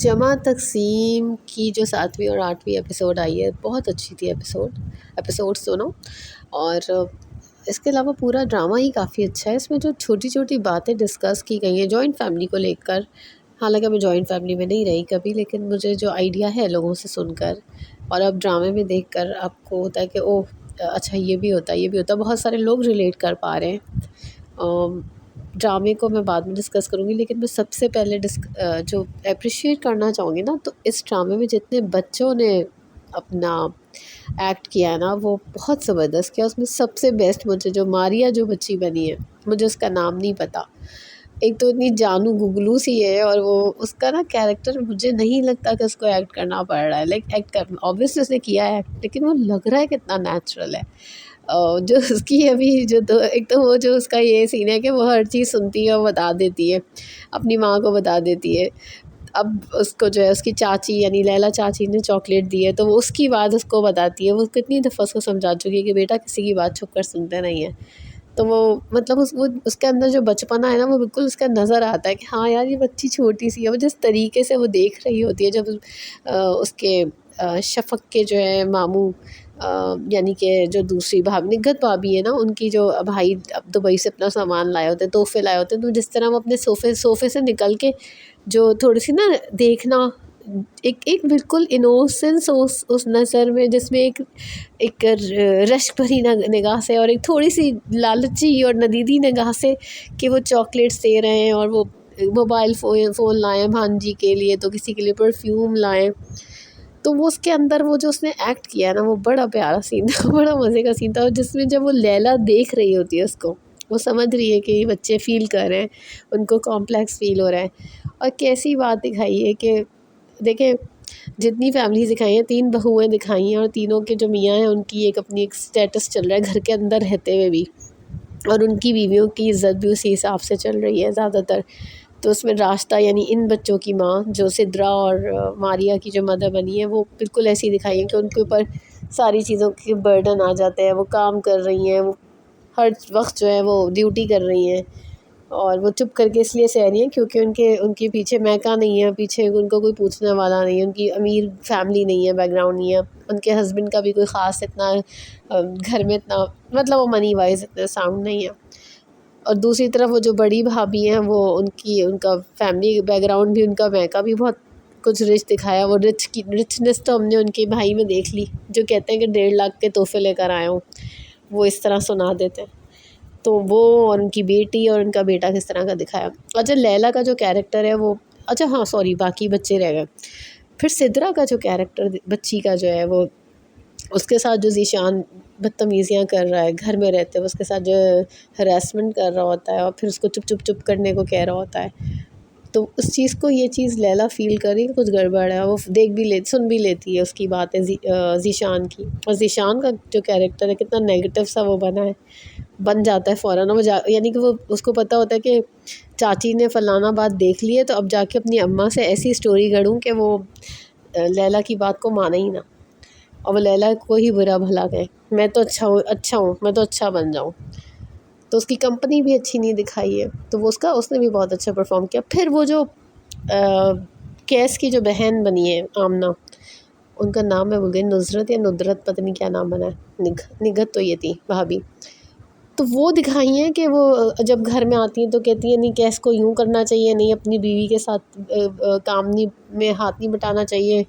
جمع تقسیم کی جو 7ویں اور 8ویں ایپیسوڈ آئی ہے بہت اچھی تھی ایپیسوڈس دونوں. اور اس کے علاوہ پورا ڈرامہ ہی کافی اچھا ہے. اس میں جو چھوٹی چھوٹی باتیں ڈسکس کی گئی ہیں جوائنٹ فیملی کو لے کر، حالانکہ میں جوائنٹ فیملی میں نہیں رہی کبھی، لیکن مجھے جو آئیڈیا ہے لوگوں سے سن کر اور اب ڈرامے میں دیکھ کر آپ کو ہوتا ہے کہ اوہ اچھا یہ بھی ہوتا ہے یہ بھی ہوتا ہے. بہت سارے لوگ ریلیٹ کر پا رہے ہیں. ڈرامے کو میں بعد میں ڈسکس کروں گی، لیکن میں سب سے پہلے جو اپریشیٹ کرنا چاہوں گی نا، تو اس ڈرامے میں جتنے بچوں نے اپنا ایکٹ کیا ہے نا وہ بہت زبردست کیا. اس میں سب سے بیسٹ مجھے جو ماریا جو بچی بنی ہے، مجھے اس کا نام نہیں پتہ، ایک تو اتنی جانو گگلو سی ہے، اور وہ اس کا نا کیریکٹر مجھے نہیں لگتا کہ اس کو ایکٹ کرنا پڑ رہا ہے. ایکٹ کرنا اوبویسلی اس نے کیا ہے ایکٹ، لیکن وہ لگ رہا ہے کتنا نیچرل ہے. جو اس کی ابھی ایک تو وہ جو اس کا یہ سین ہے کہ وہ ہر چیز سنتی ہے اور بتا دیتی ہے، اپنی ماں کو بتا دیتی ہے. اب اس کو جو ہے اس کی چاچی یعنی لیلا چاچی نے چاکلیٹ دی ہے تو وہ اس کی بات اس کو بتاتی ہے. وہ کتنی دفعہ اس کو سمجھا چکی ہے کہ بیٹا کسی کی بات چھپ کر سنتے نہیں ہیں. تو وہ مطلب اس کے اندر جو بچپنا ہے نا وہ بالکل اس کا نظر آتا ہے کہ ہاں یار یہ بچی چھوٹی سی ہے. وہ جس طریقے سے وہ دیکھ رہی ہوتی ہے جب اس کے شفق کے جو ہے ماموں یعنی کہ جو دوسری بھابھی نگہت بھابھی ہے نا، ان کی جو بھائی اب دبئی سے اپنا سامان لائے ہوتے ہیں، تحفے لائے ہوتے ہیں، تو جس طرح وہ اپنے صوفے سے نکل کے جو تھوڑی سی نا دیکھنا ایک بالکل انوسنس اس نظر میں، جس میں ایک رشک بھری نگاہ سے اور ایک تھوڑی سی لالچی اور ندیدی نگاہ سے کہ وہ چاکلیٹس دے رہے ہیں اور وہ موبائل فون لائیں بھانجی کے لیے تو کسی کے لیے پرفیوم لائیں. تو وہ اس کے اندر وہ جو اس نے ایکٹ کیا ہے نا وہ بڑا پیارا سین تھا، بڑا مزے کا سین تھا. اور جس میں جب وہ لیلا دیکھ رہی ہوتی ہے اس کو، وہ سمجھ رہی ہے کہ یہ بچے فیل کر رہے ہیں، ان کو کمپلیکس فیل ہو رہا ہے. اور کیسی بات دکھائی ہے کہ دیکھیں جتنی فیملیز دکھائی ہیں، 3 بہویں دکھائی ہیں اور تینوں کے جو میاں ہیں ان کی ایک اپنی ایک سٹیٹس چل رہا ہے گھر کے اندر رہتے ہوئے بھی، اور ان کی بیویوں کی عزت بھی اسی حساب سے چل رہی ہے زیادہ تر. تو اس میں راستہ یعنی ان بچوں کی ماں جو سدرا اور ماریا کی جو مدر بنی ہے وہ بالکل ایسی دکھائی ہے کہ ان کے اوپر ساری چیزوں کے برڈن آ جاتے ہیں. وہ کام کر رہی ہیں، وہ ہر وقت جو ہے وہ ڈیوٹی کر رہی ہیں، اور وہ چپ کر کے اس لیے سہ رہی ہیں کیونکہ ان کے پیچھے میکا نہیں ہے، پیچھے ان کو کوئی پوچھنے والا نہیں ہے، ان کی امیر فیملی نہیں ہے، بیک گراؤنڈ نہیں ہے، ان کے ہسبینڈ کا بھی کوئی خاص اتنا گھر میں اتنا مطلب وہ منی وائز اتنا ساؤنڈ نہیں ہے. اور دوسری طرف وہ جو بڑی بھابھی ہیں وہ ان کا فیملی بیک گراؤنڈ بھی، ان کا میکا بھی بہت کچھ رچ دکھایا. وہ رچنس تو ہم نے ان کے بھائی میں دیکھ لی، جو کہتے ہیں کہ 1.5 لاکھ کے تحفے لے کر آئے ہوں، وہ اس طرح سنا دیتے ہیں. تو وہ اور ان کی بیٹی اور ان کا بیٹا کس طرح کا دکھایا. اچھا لیلا کا جو کیریکٹر ہے وہ اچھا ہاں سوری باقی بچے رہ گئے. پھر سدرا کا جو کیریکٹر بچی کا جو ہے وہ اس کے ساتھ جو ذیشان بدتمیزیاں کر رہا ہے گھر میں رہتے ہوئے، اس کے ساتھ جو ہراسمنٹ کر رہا ہوتا ہے اور پھر اس کو چپ کرنے کو کہہ رہا ہوتا ہے، تو اس چیز کو یہ چیز لیلا فیل کر رہی کہ کچھ گڑبڑ ہے. وہ دیکھ بھی سن بھی لیتی ہے اس کی باتیں ذیشان کی. اور ذیشان کا جو کیریکٹر ہے کتنا نیگیٹو سا وہ بن جاتا ہے فوراً. یعنی کہ وہ اس کو پتہ ہوتا ہے کہ چاچی نے فلانا بات دیکھ لی ہے، تو اب جا کے اپنی اماں سے ایسی سٹوری گھڑوں کہ وہ لیلا کی بات کو مانے ہی نہ، اور وہ لیلا کو ہی برا بھلا کہے، میں تو اچھا ہوں میں تو اچھا بن جاؤں. تو اس کی کمپنی بھی اچھی نہیں دکھائی ہے. تو وہ اس نے بھی بہت اچھا پرفارم کیا. پھر وہ جو کیس کی جو بہن بنی ہے آمنہ، ان کا نام میں بھول گئی، نصرت یا ندرت پتہ نہیں کیا نام بنا ہے، نگہت تو یہ تھی بھابھی. تو وہ دکھائی ہیں کہ وہ جب گھر میں آتی ہیں تو کہتی ہیں نہیں کیس کو یوں کرنا چاہیے، نہیں اپنی بیوی کے ساتھ کام میں ہاتھ نہیں بٹانا چاہیے،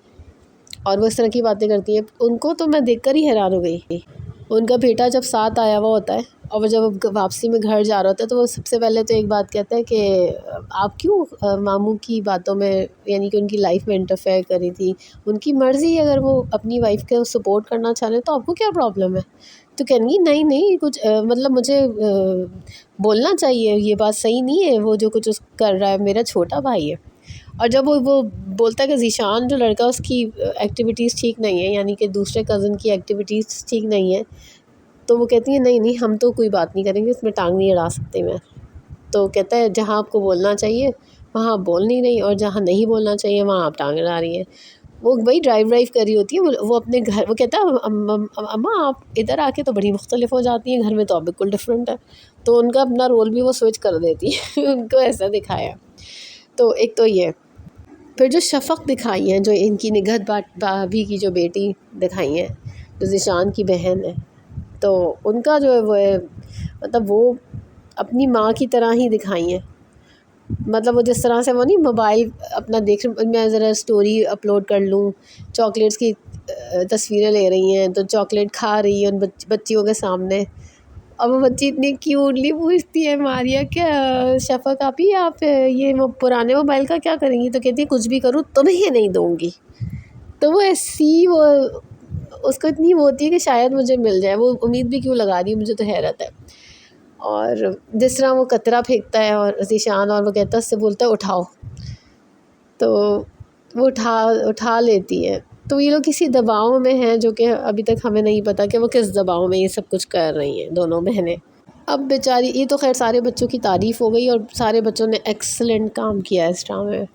اور وہ اس طرح کی باتیں کرتی ہیں. ان کو تو میں دیکھ کر ہی حیران ہو گئی. ان کا بیٹا جب ساتھ آیا ہوا ہوتا ہے اور وہ جب واپسی میں گھر جا رہا ہوتا ہے تو وہ سب سے پہلے تو ایک بات کہتا ہے کہ آپ کیوں ماموں کی باتوں میں یعنی کہ ان کی لائف میں انٹرفیئر کری تھی، ان کی مرضی اگر وہ اپنی وائف کے سپورٹ کرنا چاہ رہے ہیں تو آپ کو کیا پرابلم ہے. تو کہنے گی نہیں کچھ مطلب مجھے بولنا چاہیے، یہ بات صحیح نہیں ہے وہ جو کچھ کر رہا ہے، میرا چھوٹا بھائی ہے. اور جب وہ بولتا ہے کہ ذیشان جو لڑکا اس کی ایکٹیویٹیز ٹھیک نہیں ہے، یعنی کہ دوسرے کزن کی ایکٹیویٹیز ٹھیک نہیں ہے، تو وہ کہتی ہیں نہیں ہم تو کوئی بات نہیں کریں گے، اس میں ٹانگ نہیں اڑا سکتے میں. تو کہتا ہے جہاں آپ کو بولنا چاہیے وہاں آپ بول نہیں رہی، اور جہاں نہیں بولنا چاہیے وہاں آپ ٹانگ اڑا رہی ہیں. وہ بھائی ڈرائیو کر رہی ہوتی ہے، وہ اپنے گھر، وہ کہتا ہے اماں آپ ادھر آ کے تو بڑی مختلف ہو جاتی ہیں، گھر میں تو آپ بالکل ڈفرینٹ ہے. تو ان کا اپنا رول بھی وہ سوئچ کر دیتی ہے ان کو ایسا دکھایا. تو ایک تو یہ پھر جو شفق دکھائی ہیں، جو ان کی نگہت بھابھی کی جو بیٹی دکھائی ہیں، جو ذیشان کی بہن ہے، تو ان کا جو ہے وہ ہے، مطلب وہ اپنی ماں کی طرح ہی دکھائی ہیں. مطلب وہ جس طرح سے وہ نہیں موبائل اپنا دیکھ، میں ذرا اسٹوری اپلوڈ کر لوں، چاکلیٹس کی تصویریں لے رہی ہیں، تو چاکلیٹ کھا رہی ہیں ان بچیوں کے سامنے. اور وہ بچی اتنی کیوٹلی پوچھتی ہے ماریہ کہ شفق آپی آپ یہ پرانے موبائل کا کیا کریں گی؟ تو کہتی ہے کچھ بھی کروں تمہیں نہیں دوں گی. تو وہ ایسی وہ اس کو اتنی وہ ہوتی ہے کہ شاید مجھے مل جائے. وہ امید بھی کیوں لگا رہی ہے، مجھے تو حیرت ہے. اور جس طرح وہ قطرہ پھینکتا ہے اور ذیشان، اور وہ کہتا ہے، اس سے بولتا ہے اٹھاؤ، تو وہ اٹھا لیتی ہے. تو یہ لوگ کسی دباؤ میں ہیں جو کہ ابھی تک ہمیں نہیں پتہ کہ وہ کس دباؤ میں یہ سب کچھ کر رہی ہیں دونوں بہنیں. اب بیچاری، یہ تو خیر سارے بچوں کی تعریف ہو گئی اور سارے بچوں نے ایکسلنٹ کام کیا ہے اس ڈرامے میں.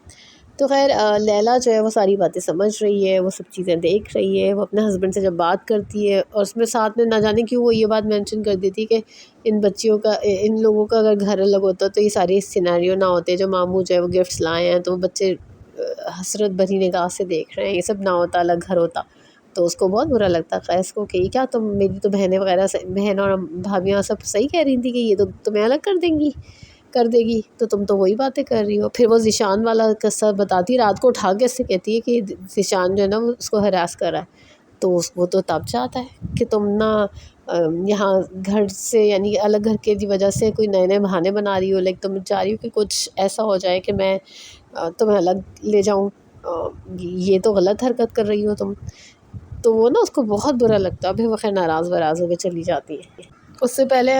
تو خیر لیلا جو ہے وہ ساری باتیں سمجھ رہی ہے، وہ سب چیزیں دیکھ رہی ہے. وہ اپنے ہسبینڈ سے جب بات کرتی ہے، اور اس میں ساتھ میں نہ جانے کیوں وہ یہ بات مینشن کر دیتی کہ ان بچیوں کا، ان لوگوں کا اگر گھر الگ ہوتا تو یہ سارے سینیریو نہ ہوتے. جو ماموں جو ہے وہ گفٹس لائے ہیں تو وہ بچے حسرت بھری نگاہ سے دیکھ رہے ہیں، یہ سب نہ ہوتا، الگ گھر ہوتا تو اس کو بہت برا لگتا قیس کو کہ یہ کیا، تم میری تو بہنیں وغیرہ بہن اور بھابھیاں سب صحیح کہہ رہی تھیں کہ یہ تو تمہیں الگ کر دے گی، تو تم تو وہی باتیں کر رہی ہو. پھر وہ ذیشان والا قصہ بتاتی، رات کو اٹھا کے اس سے کہتی ہے کہ ذیشان جو ہے نا وہ اس کو ہراس کر رہا ہے. تو وہ تو تب چاہتا ہے کہ تم نہ یہاں گھر سے، یعنی الگ گھر کی وجہ سے کوئی نئے بہانے بنا رہی ہو، لیکن تم چاہ رہی ہو کہ کچھ ایسا ہو جائے کہ میں تمہیں الگ لے جاؤں. یہ تو غلط حرکت کر رہی ہو تم. تو وہ نا اس کو بہت برا لگتا ہے. پھر وہ خیر ناراض ہو کے چلی جاتی ہے. اس سے پہلے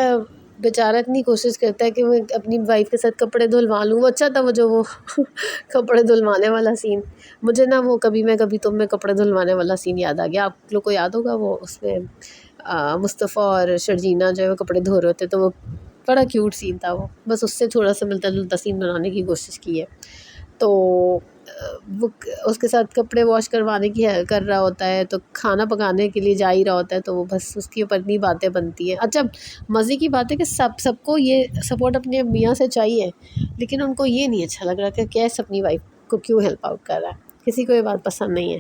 بیچارہ اتنی کوشش کرتا ہے کہ وہ اپنی وائف کے ساتھ کپڑے دھلوا لوں. وہ اچھا تھا وہ جو وہ کپڑے دھلوانے والا سین. مجھے نا وہ کبھی میں کبھی تم میں کپڑے دھلوانے والا سین یاد آ گیا. آپ لوگ کو یاد ہوگا وہ، اس میں مصطفیٰ اور شرجینہ جو ہے وہ کپڑے دھو رہے ہوتے، تو وہ بڑا کیوٹ سین تھا. وہ بس اس سے تھوڑا سا ملتا جلتا سین بنانے کی کوشش کی ہے. تو وہ اس کے ساتھ کپڑے واش کروانے کی کر رہا ہوتا ہے، تو کھانا پکانے کے لیے جا ہی رہا ہوتا ہے، تو وہ بس اس کی اوپر اتنی باتیں بنتی ہیں. اچھا مزے کی بات ہے کہ سب کو یہ سپورٹ اپنے میاں سے چاہیے، لیکن ان کو یہ نہیں اچھا لگ رہا کہ کیس اپنی وائف کو کیوں ہیلپ آؤٹ کر رہا ہے. کسی کو یہ بات پسند نہیں ہے.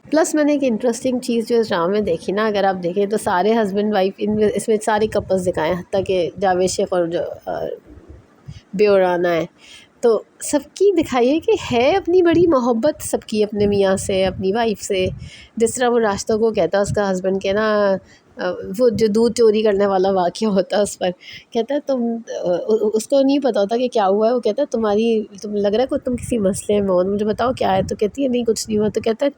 پلس میں نے ایک انٹرسٹنگ چیز جو اس ڈرامے میں دیکھی نا، اگر آپ دیکھیں تو سارے ہسبینڈ وائف اس میں سارے کپلز دکھائے ہیں، حتیٰ کہ جاوید شیخ اور جو بیورانا ہے، تو سب کی دکھائی ہے کہ ہے اپنی بڑی محبت سب کی اپنے میاں سے، اپنی وائف سے. جس طرح وہ راستہ کو کہتا ہے اس کا ہسبینڈ کہ نا وہ جو دودھ چوری کرنے والا واقعہ ہوتا ہے اس پر، کہتا ہے تم، اس کو نہیں پتا ہوتا کہ کیا ہوا ہے. وہ کہتا ہے تم لگ رہا ہے کہ تم کسی مسئلے میں ہو، مجھے بتاؤ کیا ہے. تو کہتی ہے نہیں کچھ نہیں ہوا. تو کہتا ہے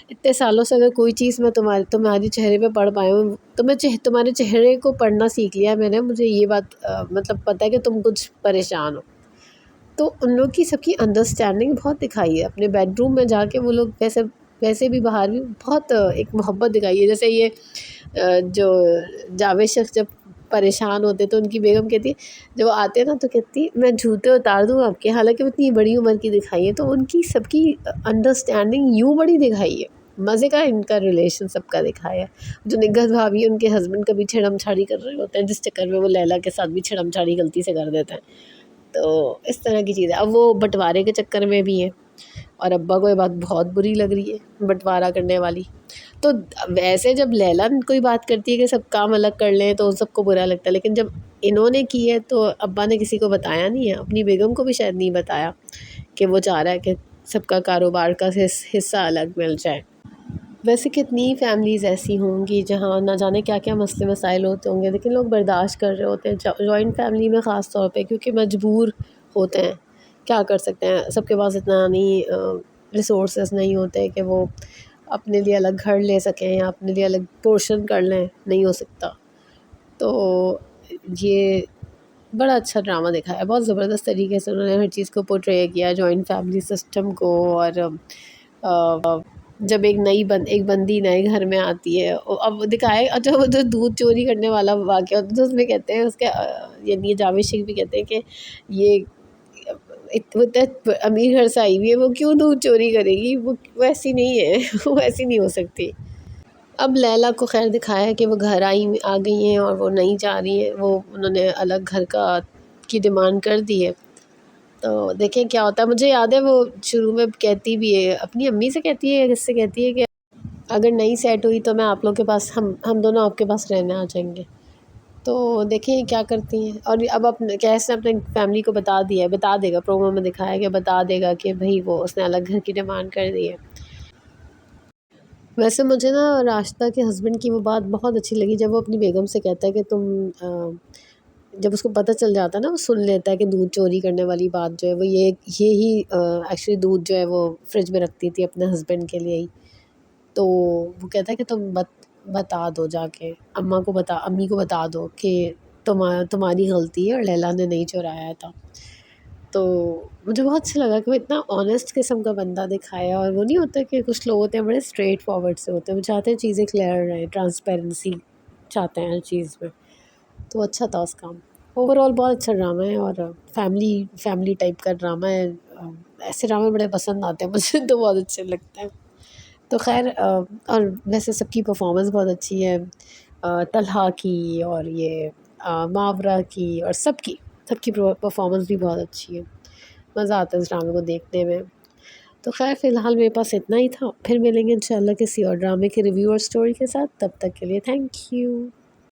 اتنے سالوں سے اگر کوئی چیز میں تمہاری چہرے پہ پڑھ پایا ہوں، تو میں تمہارے چہرے کو پڑھنا سیکھ لیا میں نے. مجھے یہ بات مطلب پتہ ہے کہ تم کچھ پریشان ہو. تو ان لوگ کی سب کی انڈرسٹینڈنگ بہت دکھائی ہے. اپنے بیڈ روم میں جا کے وہ لوگ ویسے بھی باہر بھی بہت ایک محبت دکھائی ہے. جیسے یہ جو جاوید شخص جب پریشان ہوتے تو ان کی بیگم کہتی ہے، جب وہ آتے ہیں نا تو کہتی میں جوتے اتار دوں آپ کے، حالانکہ وہ اتنی بڑی عمر کی دکھائی ہے. تو ان کی سب کی انڈرسٹینڈنگ یوں بڑی دکھائی ہے. مزے کا ان کا ریلیشن سب کا دکھایا ہے. جو نگہت بھابھی ان کے ہسبینڈ کبھی چھیڑم چھاڑی کر رہے ہوتے ہیں، جس چکر میں وہ لیلا کے ساتھ بھی چھیڑم چھاڑی غلطی سے کر دیتے ہیں. تو اس طرح کی چیز ہے. اب وہ بٹوارے کے چکر میں بھی ہیں، اور ابا کو یہ بات بہت بری لگ رہی ہے بٹوارہ کرنے والی. تو ویسے جب لیلا کوئی بات کرتی ہے کہ سب کام الگ کر لیں تو سب کو برا لگتا ہے، لیکن جب انہوں نے کی ہے تو ابا نے کسی کو بتایا نہیں ہے. اپنی بیگم کو بھی شاید نہیں بتایا کہ وہ چاہ رہا ہے کہ سب کا کاروبار کا حصہ الگ مل جائے. ویسے کتنی فیملیز ایسی ہوں گی جہاں نہ جانے کیا کیا مسئلے مسائل ہوتے ہوں گے، لیکن لوگ برداشت کر رہے ہوتے ہیں. جوائنٹ فیملی میں خاص طور پہ، کیونکہ مجبور ہوتے ہیں، کیا کر سکتے ہیں، سب کے پاس اتنا نہیں ریسورسز نہیں ہوتے کہ وہ اپنے لیے الگ گھر لے سکیں یا اپنے لیے الگ پورشن کر لیں. نہیں ہو سکتا. تو یہ بڑا اچھا ڈرامہ دکھایا ہے. بہت زبردست طریقے سے انہوں نے ہر چیز کو پورٹرے کیا، جوائنٹ فیملی سسٹم کو. اور جب ایک بندی نئے گھر میں آتی ہے، اب دکھائے اچھا وہ جو دودھ چوری کرنے والا واقعہ ہوتا ہے، تو اس میں کہتے ہیں اس کے یعنی جاوید شیخ بھی کہتے ہیں کہ یہ وہ اتنا امیر گھر سے آئی ہوئی ہے، وہ کیوں دودھ چوری کرے گی، وہ ایسی نہیں ہے وہ ایسی نہیں ہو سکتی. اب لیلا کو خیر دکھایا ہے کہ وہ گھر آ گئی ہیں اور وہ نہیں جا رہی ہیں. انہوں نے الگ گھر کی ڈیمانڈ کر دی ہے. تو دیکھیں کیا ہوتا ہے. مجھے یاد ہے وہ شروع میں کہتی بھی ہے اپنی امی سے، کہتی ہے کس سے کہتی ہے کہ اگر نہیں سیٹ ہوئی تو میں آپ لوگ کے پاس، ہم دونوں آپ کے پاس رہنے آ جائیں گے. تو دیکھیں کیا کرتی ہیں. اور اب کیس نے اپنے فیملی کو بتا دیا ہے، بتا دے گا، پرومو میں دکھایا کہ بتا دے گا کہ بھائی وہ اس نے الگ گھر کی ڈیمانڈ کر دی ہے. ویسے مجھے نا راشدہ کے ہسبینڈ کی وہ بات بہت اچھی لگی جب وہ اپنی بیگم سے کہتا ہے کہ تم جب اس کو پتہ چل جاتا ہے نا، وہ سن لیتا ہے کہ دودھ چوری کرنے والی بات جو ہے وہ یہی ایکچولی دودھ جو ہے وہ فریج میں رکھتی تھی اپنے ہسبینڈ کے لیے ہی. تو وہ کہتا ہے کہ تم بتا دو جا کے امی کو بتا دو کہ تمہاری غلطی ہے اور لیلا نے نہیں چرایا تھا. تو مجھے بہت اچھا لگا کہ وہ اتنا آنیسٹ قسم کا بندہ دکھایا. اور وہ نہیں ہوتا کہ کچھ لوگ ہوتے ہیں بڑے اسٹریٹ فارورڈ سے ہوتے ہیں، وہ چاہتے ہیں چیزیں کلیئر رہیں، ٹرانسپیرنسی چاہتے ہیں ہر چیز میں. تو اچھا تھا اس کام. اوور آل بہت اچھا ڈرامہ ہے اور فیملی ٹائپ کا ڈرامہ ہے. ایسے ڈرامے بڑے پسند آتے ہیں مجھے تو بہت اچھے لگتے ہیں. تو خیر اور ویسے سب کی پرفارمنس بہت اچھی ہے، طلحہ کی اور یہ ماورا کی اور سب کی پرفارمنس بھی بہت اچھی ہے. مزہ آتا ہے اس ڈرامے کو دیکھنے میں. تو خیر فی الحال میرے پاس اتنا ہی تھا. پھر ملیں گے انشاءاللہ کسی اور ڈرامے کے ریویو اور اسٹوری کے ساتھ. تب تک کے لیے تھینک یو.